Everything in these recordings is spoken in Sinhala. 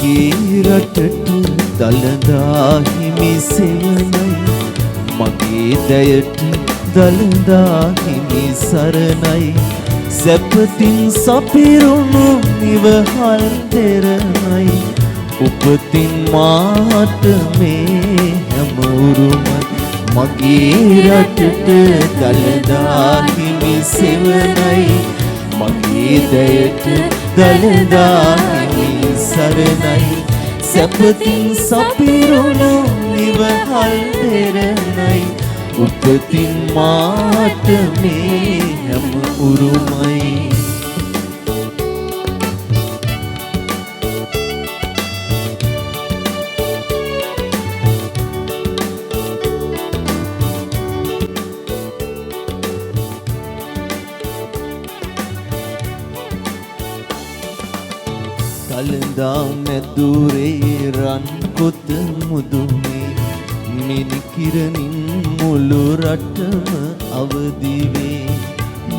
මගේ රටට දළදා හිමි සෙවණයි මගේ දැයට දළදා හිමි සරණයි සැපතින් සපිරුණු නිවහල් දෙරණයි උපතින් මාට මේ හැම උරුමයි මගේ රටට දළදා හිමි සෙවණයි මගේ දැයට දළදා හිමි සරණයි සැපතින් සපිරුණු නිවහල් දෙරණයි උපතින් මාට මේ හැම උරුමයි දළදා මැදුරේ රන් කොත මුදුනේ මිනිකිරණින් මුළු රටම අවදි වේ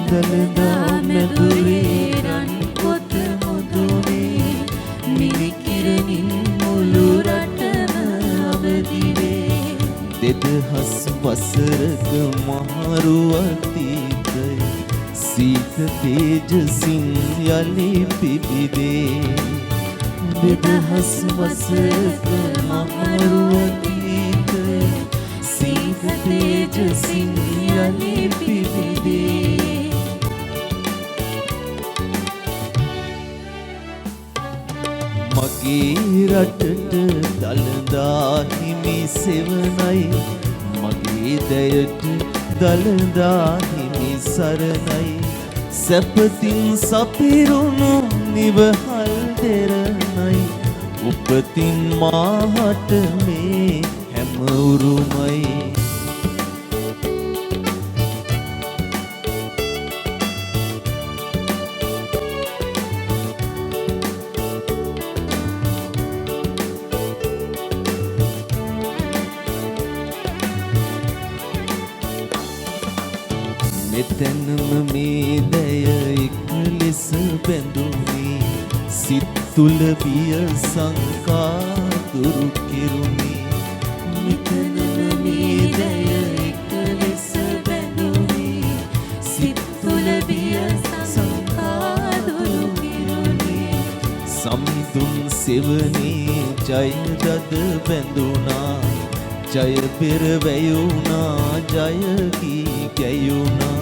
දළදා මැදුරේ රන් කොත මුදුනේ මිනිකිරණින් මුළු රටම අවදි වේ 2000 වසරක මහරු අතීතය සීත තේජසින් යලි පිබිදේ 2000 වසරක මහරු අතීතය සීත තේජසින් යලි පිබිදේ මගේ රටට දළදා හිමි සෙවණයි මගේ දැයට දළදා හිමි සරණයි සැපතින් සපිරුණු නිවහල් දෙරණයි උපතින් මාහට මේ හැම උරුමයි මෙතැනම මේ දැය එක් ලෙස බැඳුනේ සිත් තුල බිය සංකා දුරු කෙරුමි මෙතැනම මේ දැය එක් ලෙස බැඳුනේ සිත් තුල බිය සංකා දුරු කෙරුමි සම්දුන් සෙවණේ ජයදද බැඳුනා ජය පෙර වැයුණා ජය කී ගැයුණා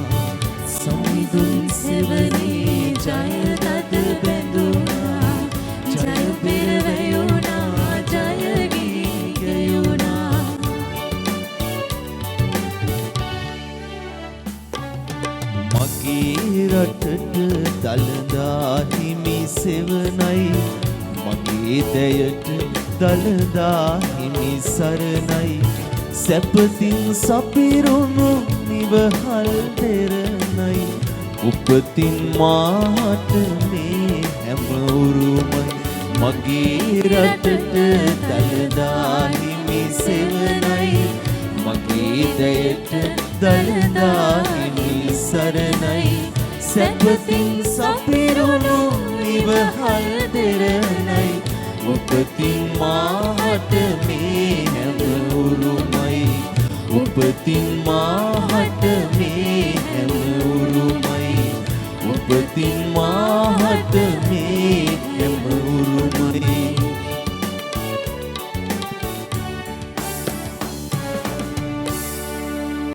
සම්දුන් සෙවණේ ජයදද බැඳුණා ජය පෙර වැයුණා ජය කී ගැයුණා මගේ රටට දළදා හිමි සෙවණයි මගේ දැයට දළදා හිමි සරණයි සැපතින් සපිරුණු නිවහල් දෙරණයි උපතින් මාට මේ හැම උරුමයි මගේ රටට දළදා හිමි සෙවණයි මගේ දැයට දළදා හිමි සරණයි සැපතින් සපිරුණු නිවහල් දෙරණයි උපතින් මාහට මේ හැම උරුමයි උපතින්